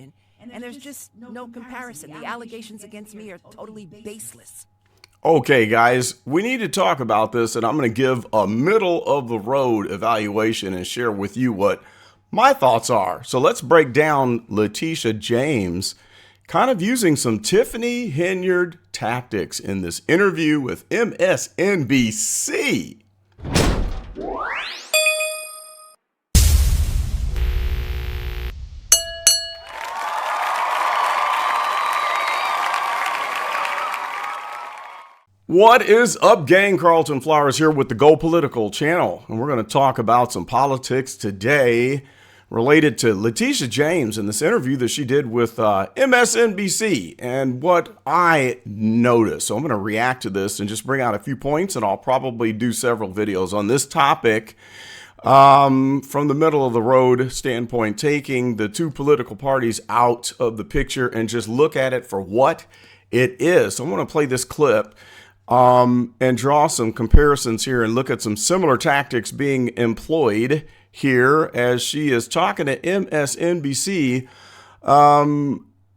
evaluation, and there's just no comparison. The allegations against me are totally baseless. Okay, guys, we need to talk about this, and I'm going to give a middle of the road evaluation and share with you what my thoughts are. So let's break down Leticia James kind of using some Tiffany Henyard tactics in this interview with MSNBC. What is up, gang? Carlton Flowers here with the Go Political channel, and we're going to talk about some politics today related to Leticia James and this interview that she did with MSNBC and what I noticed. So I'm going to react to this and just bring out a few points, and I'll probably do several videos on this topic from the middle of the road standpoint, taking the two political parties out of the picture and just look at it for what it is. So I want to play this clip and draw some comparisons here and look at some similar tactics being employed here as she is talking to MSNBC,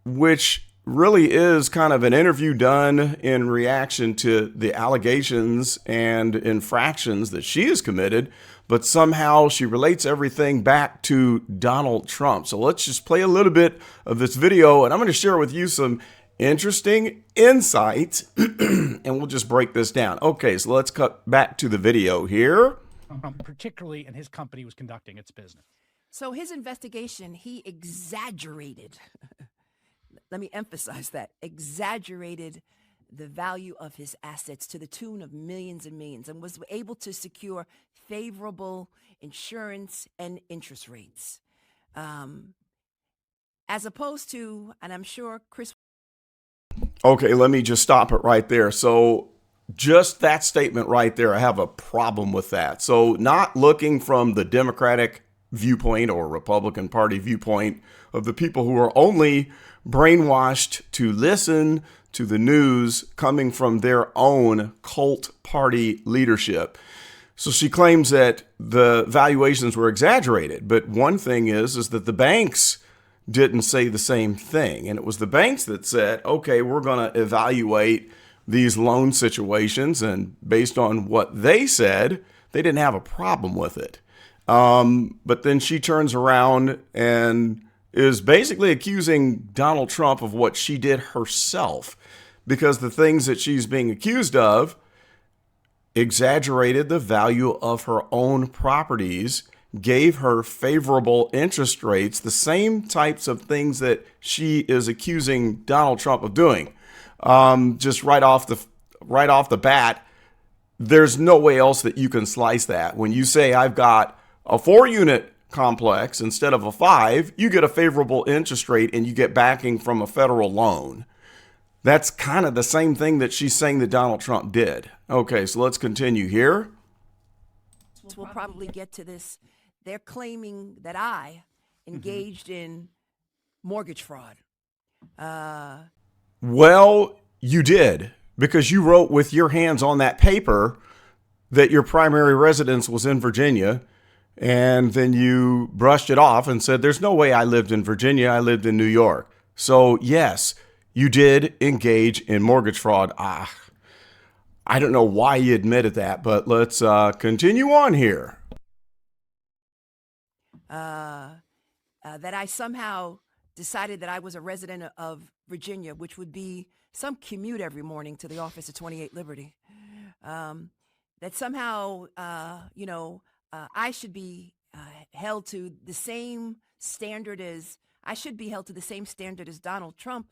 which really is kind of an interview done in reaction to the allegations and infractions that she has committed, but somehow she relates everything back to Donald Trump. So let's just play a little bit of this video, and I'm going to share with you some interesting insight, and we'll just break this down. Okay, so let's cut back to the video here. Particularly in his company was conducting its business. So his investigation, he exaggerated. Let me emphasize that. Exaggerated the value of his assets to the tune of millions and millions, and was able to secure favorable insurance and interest rates. As opposed to, and I'm sure Chris. Okay, let me just stop it right there. So just that statement right there, I have a problem with that. So not looking from the Democratic viewpoint or Republican Party viewpoint of the people who are only brainwashed to listen to the news coming from their own cult party leadership. So she claims that the valuations were exaggerated. But one thing is that the banks didn't say the same thing. And it was the banks that said, okay, we're going to evaluate these loan situations. And based on what they said, they didn't have a problem with it. But then she turns around and is basically accusing Donald Trump of what she did herself, because the things that she's being accused of exaggerated the value of her own properties, gave her favorable interest rates, the same types of things that she is accusing Donald Trump of doing. Just right off the bat, there's no way else that you can slice that. When you say I've got a 4-unit complex instead of a 5, you get a favorable interest rate and you get backing from a federal loan. That's kind of the same thing that she's saying that Donald Trump did. Okay, so let's continue here. We'll probably get to this. They're claiming that I engaged in mortgage fraud. Well, you did, because you wrote with your hands on that paper that your primary residence was in Virginia, and then you brushed it off and said, there's no way I lived in Virginia, I lived in New York. So yes, you did engage in mortgage fraud. I don't know why you admitted that, but let's continue on here. That I somehow decided that I was a resident of Virginia, which would be some commute every morning to the office at 28 Liberty. That somehow, I should be held to the same standard as Donald Trump.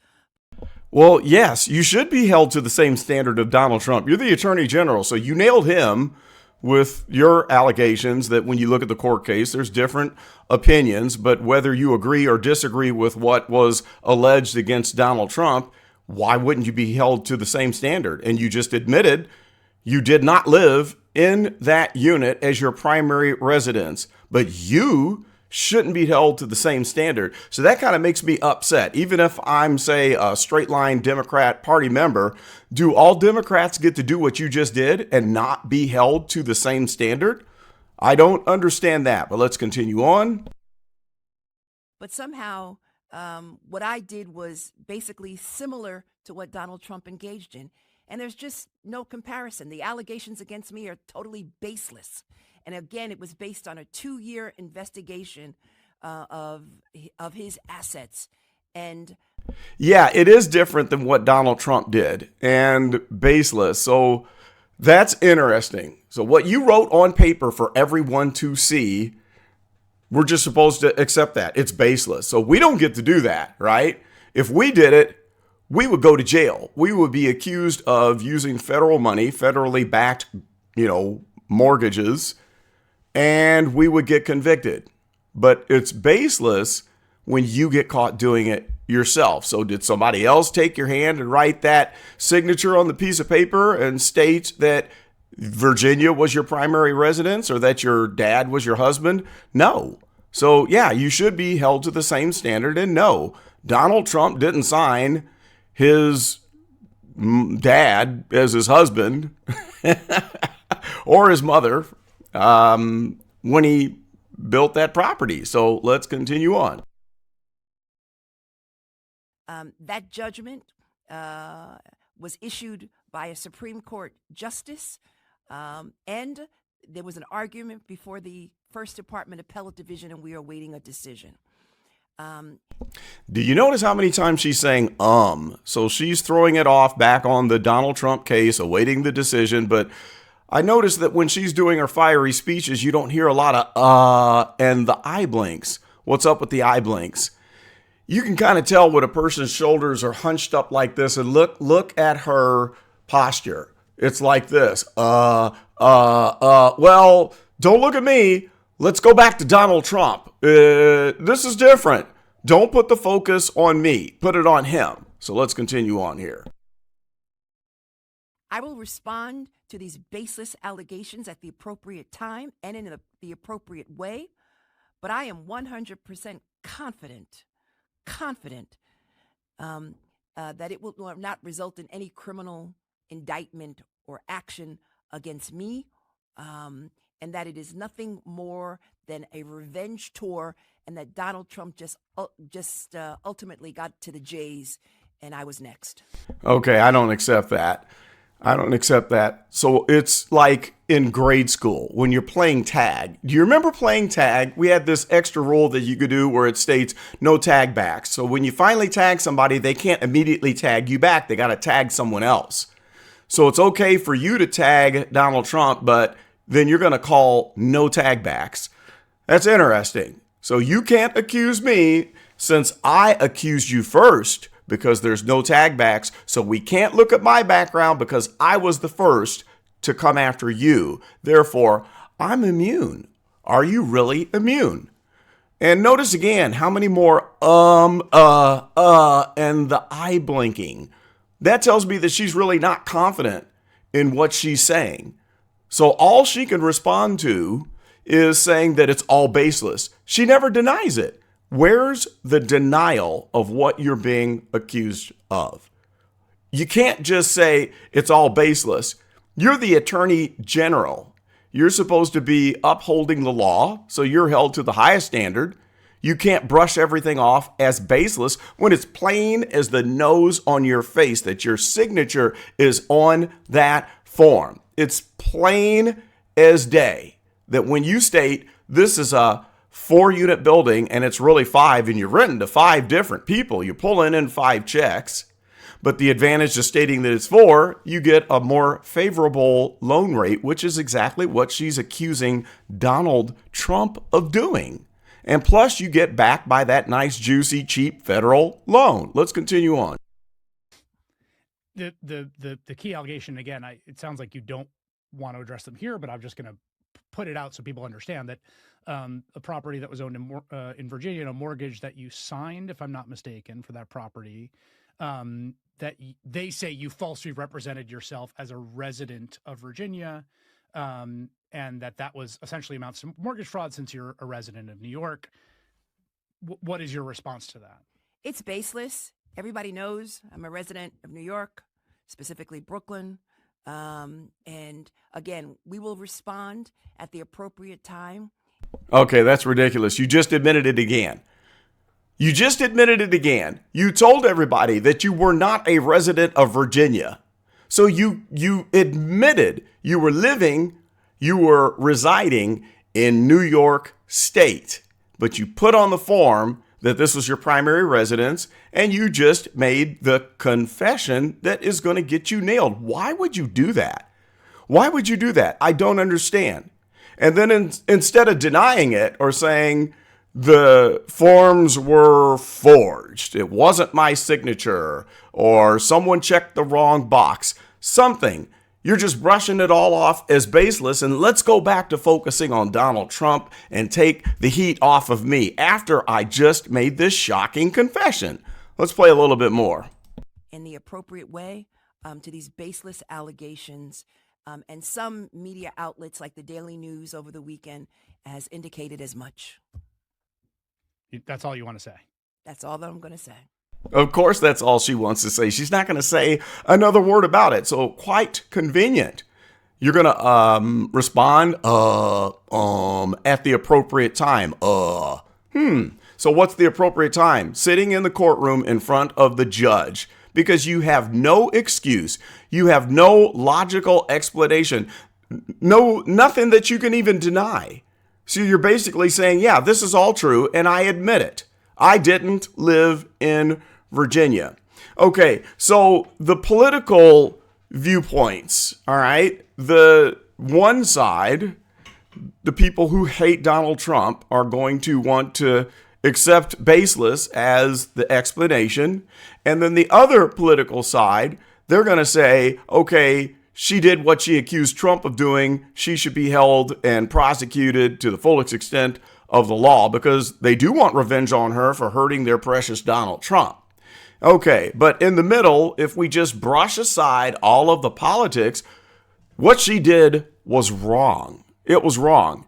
Well, yes, you should be held to the same standard of Donald Trump. You're the Attorney General, so you nailed him with your allegations that when you look at the court case, there's different opinions, but whether you agree or disagree with what was alleged against Donald Trump, why wouldn't you be held to the same standard? And you just admitted you did not live in that unit as your primary residence, but you shouldn't be held to the same standard. So that kind of makes me upset. Even if I'm, say, a straight line Democrat Party member, do all Democrats get to do what you just did and not be held to the same standard? I don't understand that, but let's continue on. But somehow what I did was basically similar to what Donald Trump engaged in. And there's just no comparison. The allegations against me are totally baseless. And again, it was based on a 2-year investigation of his assets. And Yeah, it is different than what Donald Trump did and baseless. So that's interesting. So what you wrote on paper for everyone to see, we're just supposed to accept that. It's baseless. So we don't get to do that, right? If we did it, we would go to jail. We would be accused of using federal money, federally backed, mortgages, and we would get convicted. But it's baseless when you get caught doing it yourself. So did somebody else take your hand and write that signature on the piece of paper and state that Virginia was your primary residence or that your dad was your husband? No. So yeah, you should be held to the same standard. And no, Donald Trump didn't sign his dad as his husband or his mother when he built that property. So let's continue on. That judgment was issued by a Supreme Court justice, and there was an argument before the First Department Appellate Division, and we are awaiting a decision. Do you notice how many times she's saying So she's throwing it off back on the Donald Trump case, awaiting the decision. But I noticed that when she's doing her fiery speeches, you don't hear a lot of and the eye blinks. What's up with the eye blinks? You can kind of tell when a person's shoulders are hunched up like this, and look at her posture. It's like this. Well, don't look at me. Let's go back to Donald Trump. This is different. Don't put the focus on me. Put it on him. So let's continue on here. I will respond to these baseless allegations at the appropriate time and in the appropriate way, but I am 100% confident that it will not result in any criminal indictment or action against me, and that it is nothing more than a revenge tour, and that Donald Trump just ultimately got to the J's, and I was next. Okay, I don't accept that. So it's like in grade school when you're playing tag. Do you remember playing tag? We had this extra rule that you could do where it states no tag backs. So when you finally tag somebody, they can't immediately tag you back. They got to tag someone else. So it's okay for you to tag Donald Trump, but then you're going to call no tag backs. That's interesting. So you can't accuse me since I accused you first, because there's no tag backs. So we can't look at my background because I was the first to come after you. Therefore, I'm immune. Are you really immune? And notice again how many more and the eye blinking. That tells me that she's really not confident in what she's saying. So all she can respond to is saying that it's all baseless. She never denies it. Where's the denial of what you're being accused of? You can't just say it's all baseless. You're the attorney general. You're supposed to be upholding the law, so you're held to the highest standard. You can't brush everything off as baseless when it's plain as the nose on your face that your signature is on that form. It's plain as day that when you state this is a 4-unit building and it's really 5 and you're renting to 5 different people, you're pulling in 5 checks, but the advantage of stating that it's 4, you get a more favorable loan rate, which is exactly what she's accusing Donald Trump of doing. And plus you get backed by that nice, juicy, cheap federal loan. Let's continue on. The key allegation, again, it sounds like you don't want to address them here, but I'm just going to put it out so people understand that a property that was owned in Virginia, and a mortgage that you signed, if I'm not mistaken, for that property, that they say you falsely represented yourself as a resident of Virginia, and that was essentially amounts to mortgage fraud since you're a resident of New York. What is your response to that? It's baseless. Everybody knows I'm a resident of New York, specifically Brooklyn. And again, we will respond at the appropriate time. Okay, that's ridiculous. You just admitted it again. You just admitted it again. You told everybody that you were not a resident of Virginia. So you admitted you were residing in New York State, but you put on the form that this was your primary residence, and you just made the confession that is going to get you nailed. Why would you do that? Why would you do that? I don't understand. And then instead of denying it or saying the forms were forged, it wasn't my signature, or someone checked the wrong box, something, you're just brushing it all off as baseless. And let's go back to focusing on Donald Trump and take the heat off of me after I just made this shocking confession. Let's play a little bit more. In the appropriate way to these baseless allegations. And some media outlets like the Daily News over the weekend has indicated as much. That's all you want to say? That's all that I'm going to say. Of course, that's all she wants to say. She's not going to say another word about it. So quite convenient. You're going to respond at the appropriate time. So what's the appropriate time? Sitting in the courtroom in front of the judge, because you have no excuse. You have no logical explanation. Nothing that you can even deny. So you're basically saying, yeah, this is all true, and I admit it. I didn't live in Virginia. Okay, so the political viewpoints, all right? The one side, the people who hate Donald Trump are going to want to accept baseless as the explanation. And then the other political side, they're going to say, okay, she did what she accused Trump of doing. She should be held and prosecuted to the fullest extent of the law, because they do want revenge on her for hurting their precious Donald Trump. Okay, but in the middle, if we just brush aside all of the politics, what she did was wrong. It was wrong.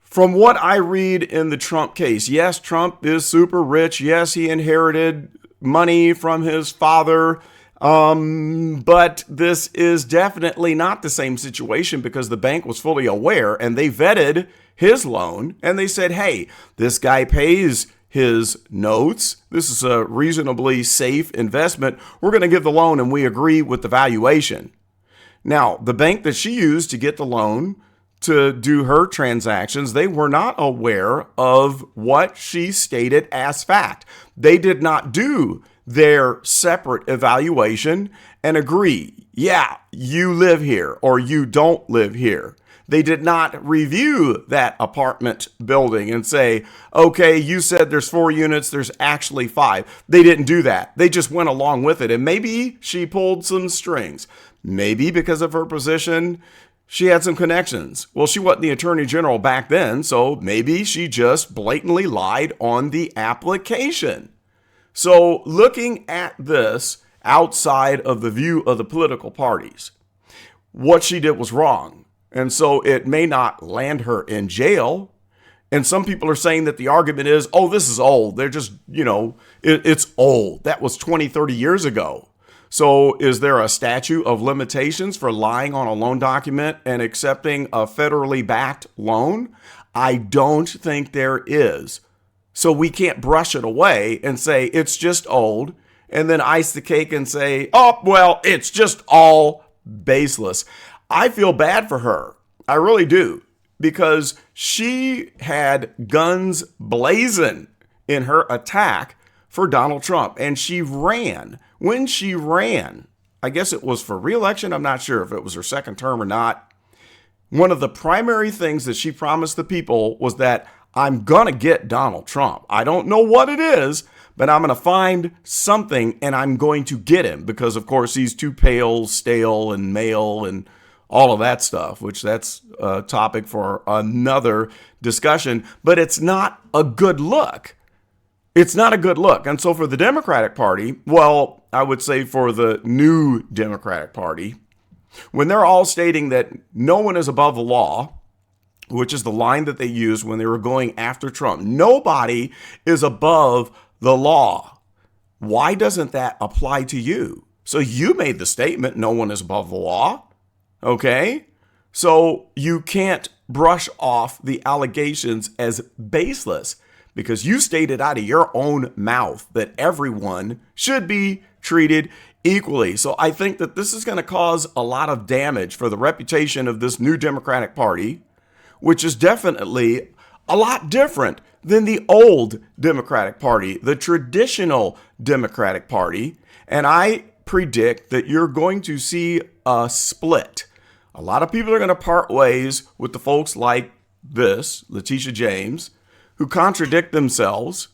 From what I read in the Trump case, yes, Trump is super rich. Yes, he inherited money from his father. But this is definitely not the same situation, because the bank was fully aware and they vetted his loan and they said, hey, this guy pays his notes. This is a reasonably safe investment. We're going to give the loan, and we agree with the valuation. Now, the bank that she used to get the loan to do her transactions, they were not aware of what she stated as fact. They did not do their separate evaluation and agree, yeah, you live here or you don't live here. They did not review that apartment building and say, okay, you said there's 4 units, there's actually 5. They didn't do that. They just went along with it. And maybe she pulled some strings. Maybe because of her position, she had some connections. Well, she wasn't the attorney general back then, so maybe she just blatantly lied on the application. So looking at this outside of the view of the political parties, what she did was wrong. And so it may not land her in jail. And some people are saying that the argument is, oh, this is old. They're just, it's old. That was 20, 30 years ago. So is there a statute of limitations for lying on a loan document and accepting a federally backed loan? I don't think there is. So we can't brush it away and say it's just old and then ice the cake and say, oh, well, it's just all baseless. I feel bad for her. I really do, because she had guns blazing in her attack for Donald Trump, and she ran. When she ran, I guess it was for re-election. I'm not sure if it was her second term or not. One of the primary things that she promised the people was that I'm going to get Donald Trump. I don't know what it is, but I'm going to find something and I'm going to get him, because, of course, he's too pale, stale, and male and all of that stuff, which that's a topic for another discussion. But it's not a good look. It's not a good look. And so for the Democratic Party, well, I would say for the new Democratic Party, when they're all stating that no one is above the law, which is the line that they used when they were going after Trump, nobody is above the law. Why doesn't that apply to you? So you made the statement, no one is above the law. Okay? So you can't brush off the allegations as baseless, because you stated out of your own mouth that everyone should be treated equally. So I think that this is going to cause a lot of damage for the reputation of this new Democratic Party, which is definitely a lot different than the old Democratic Party, the traditional Democratic Party. And I predict that you're going to see a split. A lot of people are going to part ways with the folks like this, Leticia James, who contradict themselves,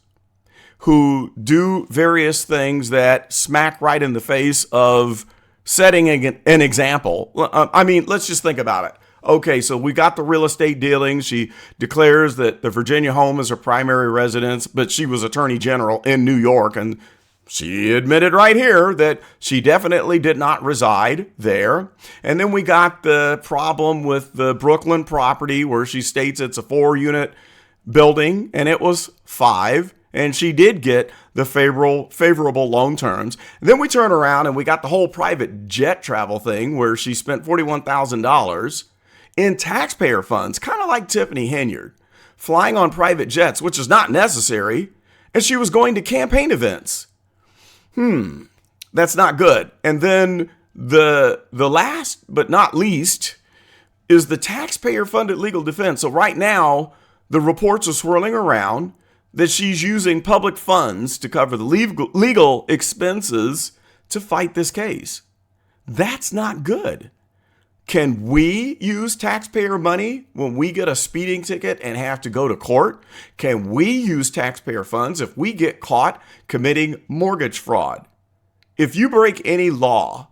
who do various things that smack right in the face of setting an example. I mean, let's just think about it. Okay, so we got the real estate dealings. She declares that the Virginia home is her primary residence, but she was attorney general in New York, and she admitted right here that she definitely did not reside there. And then we got the problem with the Brooklyn property where she states it's a 4-unit building and it was 5. And she did get the favorable loan terms. And then we turn around and we got the whole private jet travel thing where she spent $41,000 in taxpayer funds, kind of like Tiffany Henyard, flying on private jets, which is not necessary. And she was going to campaign events. That's not good. And then the last but not least is the taxpayer-funded legal defense. So right now, the reports are swirling around that she's using public funds to cover the legal expenses to fight this case. That's not good. Can we use taxpayer money when we get a speeding ticket and have to go to court? Can we use taxpayer funds if we get caught committing mortgage fraud? If you break any law,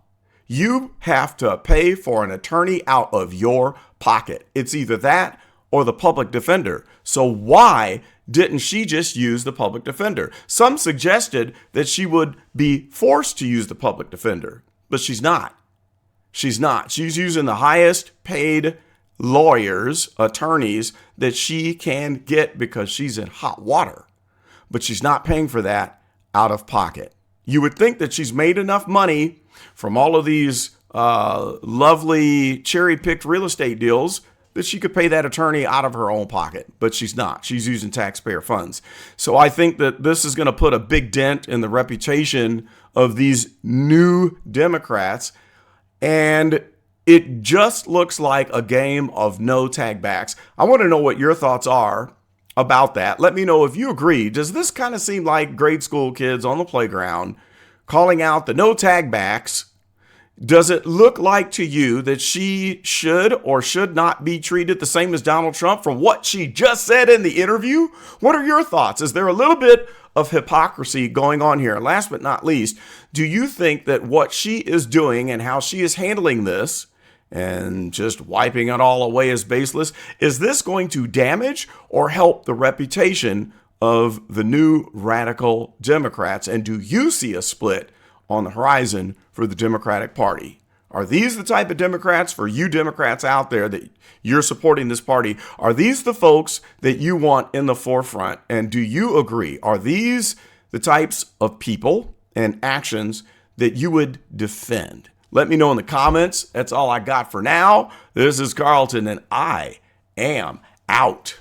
you have to pay for an attorney out of your pocket. It's either that or the public defender. So why didn't she just use the public defender? Some suggested that she would be forced to use the public defender, but she's not. She's not. She's using the highest paid lawyers, attorneys that she can get because she's in hot water, but she's not paying for that out of pocket. You would think that she's made enough money from all of these lovely cherry-picked real estate deals that she could pay that attorney out of her own pocket, but she's not. She's using taxpayer funds. So I think that this is going to put a big dent in the reputation of these new Democrats, and it just looks like a game of no tag backs. I want to know what your thoughts are about that. Let me know if you agree. Does this kind of seem like grade school kids on the playground calling out the no tag backs? Does it look like to you that she should or should not be treated the same as Donald Trump for what she just said in the interview? What are your thoughts? Is there a little bit of hypocrisy going on here? And last but not least, do you think that what she is doing and how she is handling this and just wiping it all away as baseless, is this going to damage or help the reputation of the new radical Democrats? And do you see a split on the horizon for the Democratic Party? Are these the type of Democrats, for you Democrats out there that you're supporting this party, are these the folks that you want in the forefront? And do you agree? Are these the types of people and actions that you would defend? Let me know in the comments. That's all I got for now. This is Carlton, and I am out.